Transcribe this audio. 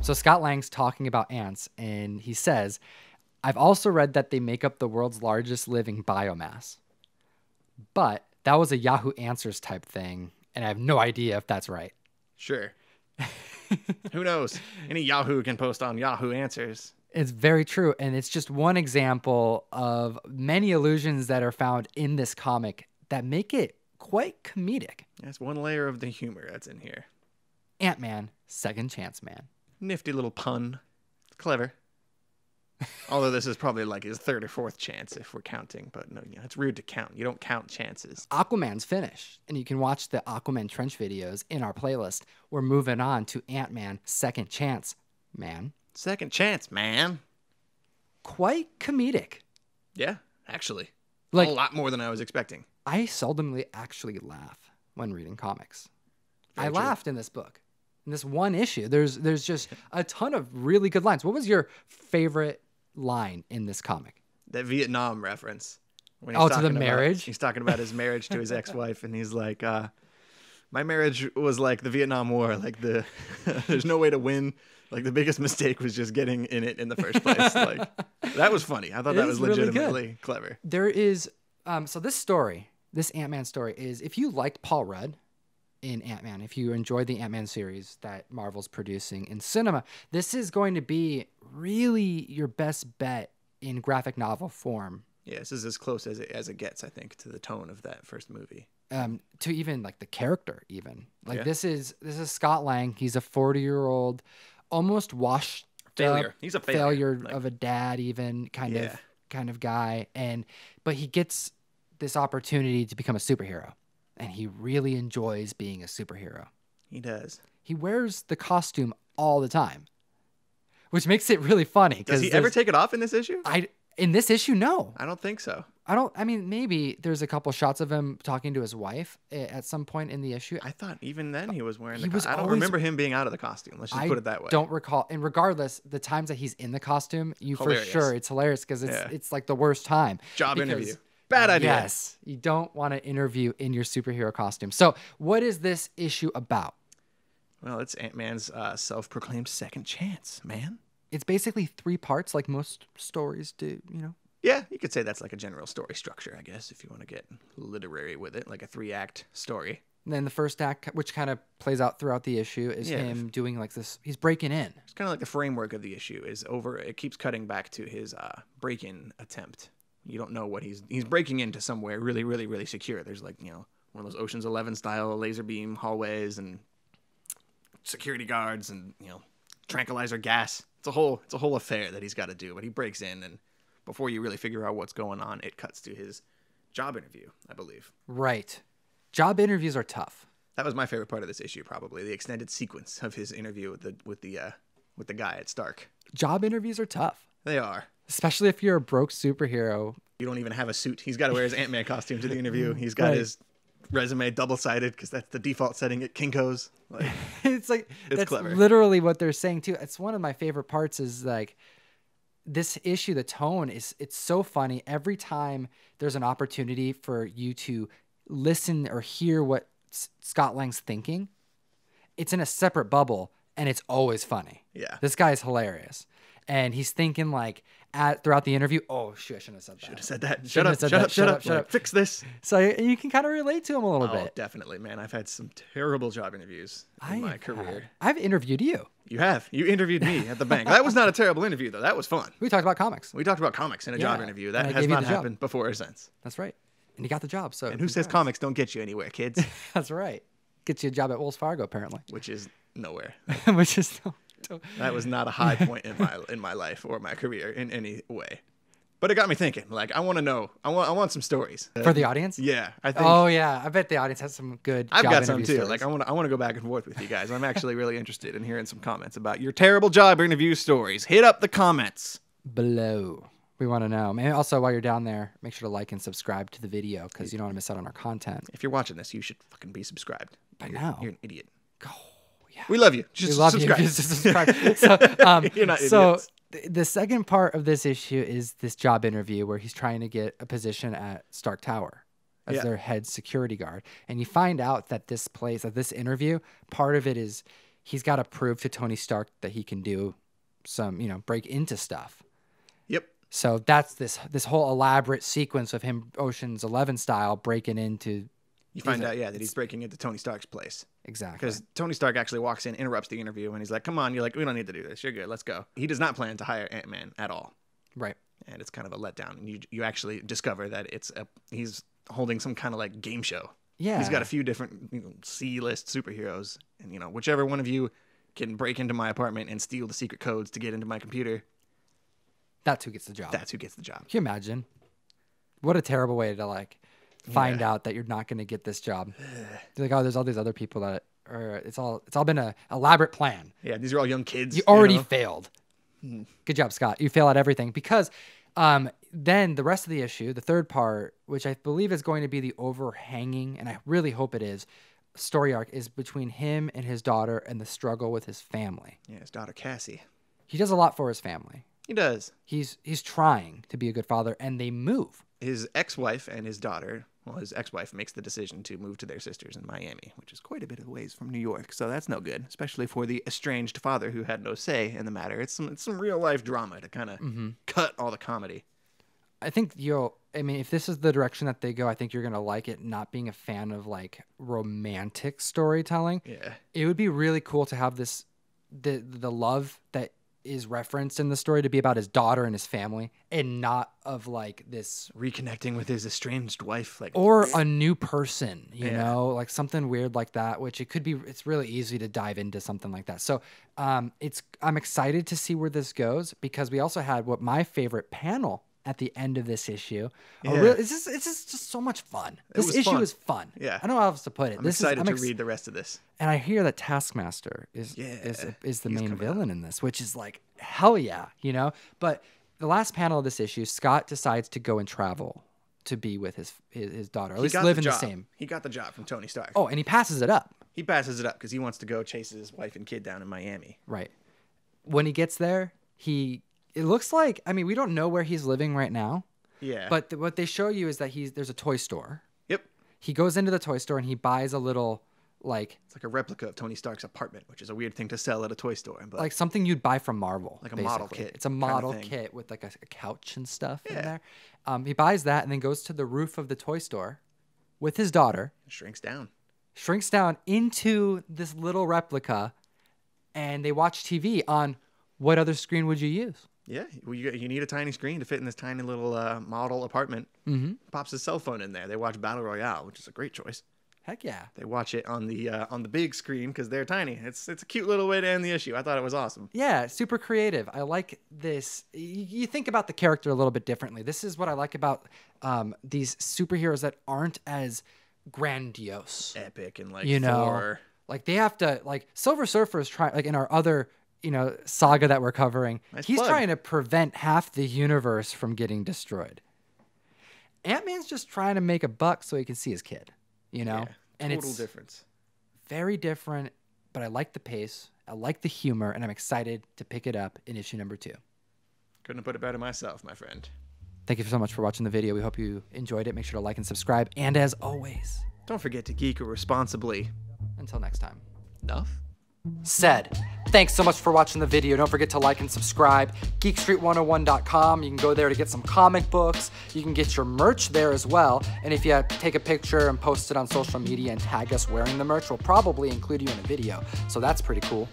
So Scott Lang's talking about ants, and he says, I've also read that they make up the world's largest living biomass. But that was a Yahoo Answers type thing, and I have no idea if that's right. Sure. Who knows? Any Yahoo can post on Yahoo Answers. It's very true, and it's just one example of many allusions that are found in this comic that make it quite comedic. That's one layer of the humor that's in here. Ant-Man, Second Chance Man. Nifty little pun. Clever. Although this is probably like his third or fourth chance if we're counting, but no, you know, it's rude to count. You don't count chances. Aquaman's finished, and you can watch the Aquaman Trench videos in our playlist. We're moving on to Ant-Man, Second Chance Man. Second chance, man. Quite comedic. Yeah, actually. Like, a lot more than I was expecting. I seldomly actually laugh when reading comics. Very I true. laughed in this book. In this one issue, there's just a ton of really good lines. What was your favorite line in this comic? That Vietnam reference. When Oh, to the talking about- marriage? He's talking about his marriage to his ex-wife, and he's like, my marriage was like the Vietnam War. Like, there's no way to win. Like, the biggest mistake was just getting in it in the first place. Like, that was funny. I thought It that is was really legitimately clever. There is, so this story, this Ant-Man story is, if you liked Paul Rudd in Ant-Man, if you enjoyed the Ant-Man series that Marvel's producing in cinema, this is going to be really your best bet in graphic novel form. Yeah, this is as close as it gets, I think, to the tone of that first movie. To even like the character, even like Yeah. this is Scott Lang. He's a 40-year-old, almost washed Failure. up, He's a failure. Like, of a dad, even kind of guy, but he gets this opportunity to become a superhero, and he really enjoys being a superhero. he does. He wears the costume all the time, which makes it really funny. Does he ever take it off in this issue? In this issue, no. I don't think so. I mean, maybe there's a couple shots of him talking to his wife at some point in the issue. I thought even then he was wearing He the was costume. I don't always- remember him being out of the costume. Let's just put it that way. Don't recall. And regardless, the times that he's in the costume, Hilarious. for sure, it's hilarious because Yeah. it's like the worst time. Job Because- interview. Bad idea. Yes, you don't want to interview in your superhero costume. So, what is this issue about? Well, it's Ant-Man's self-proclaimed second chance, man. It's basically 3 parts, like most stories do. Yeah, you could say that's like a general story structure, I guess, if you want to get literary with it, like a 3-act story. And then the first act, which kind of plays out throughout the issue, is Yeah. him doing like this. He's breaking in. It's kind of like the framework of the issue is over. It keeps cutting back to his break-in attempt. You don't know what he's breaking into somewhere really, really, really secure. There's like, one of those Ocean's 11 style laser beam hallways and security guards and, tranquilizer gas. It's a whole affair that he's got to do. But he breaks in, and before you really figure out what's going on, it cuts to his job interview, I believe. Right. Job interviews are tough. That was my favorite part of this issue, probably the extended sequence of his interview with the guy at Stark. Job interviews are tough, They are. especially if you're a broke superhero. You don't even have a suit. He's got to wear his Ant-Man costume to the interview. He's got Right. his resume double-sided because that's the default setting at Kinko's. Like, It's like It's that's clever. literally what they're saying too. It's one of my favorite parts is like this issue, the tone it's so funny. Every time there's an opportunity for you to listen or hear what Scott Lang's thinking, it's in a separate bubble and it's always funny. yeah. This guy's hilarious. And he's thinking like throughout the interview, oh shoot, I shouldn't have said that. Should have said that. Shut Shouldn't up, have said shut that. up, shut up. Shut up. Fix this. So you can kind of relate to him a little Oh, bit. definitely, man. I've had some terrible job interviews in my career. I've interviewed you. You have. You interviewed me at the bank. That was not a terrible interview, though. That was fun. We talked about comics. We talked about comics in a job Yeah, interview. and That I has gave you not the job. happened before or since. That's right. And you got the job. So And who says comics don't get you anywhere, kids? That's right. Gets you a job at Wells Fargo, apparently. Which is nowhere. Which is That was not a high point in my life or my career in any way. But it got me thinking. Like, I want to know. I want some stories for the audience. Yeah, I think. Oh yeah, I bet the audience has some good. I've job got some interview too. stories. Like, I want to go back and forth with you guys. I'm actually really interested in hearing some comments about your terrible job interview stories. Hit up the comments below. We want to know. And also, while you're down there, make sure to like and subscribe to the video because you don't want to miss out on our content. If you're watching this, you should fucking be subscribed. By now. You're an idiot. Oh yeah. We love you. We Just love subscribe. you. Just subscribe. You're not so idiots. the second part of this issue is this job interview where he's trying to get a position at Stark Tower as Yeah. their head security guard. And you find out that this interview, part of it is he's got to prove to Tony Stark that he can do some, break into stuff. Yep. So that's this whole elaborate sequence of him Ocean's 11 style breaking into. You find out, that he's breaking into Tony Stark's place. Exactly. Because Tony Stark actually walks in, interrupts the interview, and he's like, come on. You're like, we don't need to do this. You're good. Let's go. He does not plan to hire Ant-Man at all. Right. And it's kind of a letdown. And you actually discover that he's holding some kind of like game show. Yeah. He's got a few different C-list superheroes. And, whichever one of you can break into my apartment and steal the secret codes to get into my computer. That's who gets the job. That's who gets the job. Can you imagine? What a terrible way to find out that you're not going to get this job. You're like, oh, there's all these other people that are, it's all been an elaborate plan. Yeah, these are all young kids. You already failed. Good job, Scott. You fail at everything because then the rest of the issue, the third part, which I believe is going to be the overhanging, and I really hope it is, story arc is between him and his daughter and the struggle with his family. Yeah, his daughter Cassie. He does a lot for his family. He does. He's trying to be a good father, and they move. His ex-wife and his daughter, his ex-wife makes the decision to move to their sisters in Miami, which is quite a bit of ways from New York, so that's no good, especially for the estranged father who had no say in the matter. It's some real-life drama to kind of cut all the comedy. I think if this is the direction that they go, I think you're going to like it, not being a fan of romantic storytelling. Yeah. It would be really cool to have the love that is referenced in the story to be about his daughter and his family and not of this reconnecting with his estranged wife, or a new person, you know, something weird like that, which it's really easy to dive into something like that. So I'm excited to see where this goes because we also had my favorite panel at the end of this issue. It's just so much fun. This issue is fun. Yeah. I don't know how else to put it. I'm excited to read the rest of this. And I hear that Taskmaster is the main villain in this, which is hell yeah, But the last panel of this issue, Scott decides to go and travel to be with his daughter, or at least live in the same. He got the job from Tony Stark. Oh, and he passes it up. He passes it up because he wants to go chase his wife and kid down in Miami. Right. When he gets there, it looks like, we don't know where he's living right now. Yeah. But what they show you is that there's a toy store. Yep. He goes into the toy store and he buys a little, it's like a replica of Tony Stark's apartment, which is a weird thing to sell at a toy store. But something you'd buy from Marvel. Like a model kit. It's a model kit with a couch and stuff in there. He buys that and then goes to the roof of the toy store with his daughter. Shrinks down into this little replica, and they watch TV on what other screen would you use? Yeah, well, you need a tiny screen to fit in this tiny little model apartment. Mm-hmm. Pops his cell phone in there. They watch Battle Royale, which is a great choice. Heck yeah. They watch it on the big screen because they're tiny. It's a cute little way to end the issue. I thought it was awesome. Yeah, super creative. I like this. You think about the character a little bit differently. This is what I like about these superheroes that aren't as grandiose, epic, and Thor. They have to Silver Surfer is trying in our other saga that we're covering. He's trying to prevent half the universe from getting destroyed. Ant-Man's just trying to make a buck so he can see his kid, Yeah, and total it's difference. Very different, but I like the pace. I like the humor, and I'm excited to pick it up in issue number 2. Couldn't have put it better myself, my friend. Thank you so much for watching the video. We hope you enjoyed it. Make sure to like and subscribe. And as always, don't forget to geek responsibly. Until next time. Enough said. Thanks so much for watching the video. Don't forget to like and subscribe. GeekStreet101.com. You can go there to get some comic books. You can get your merch there as well. And if you take a picture and post it on social media and tag us wearing the merch, we'll probably include you in a video. So that's pretty cool.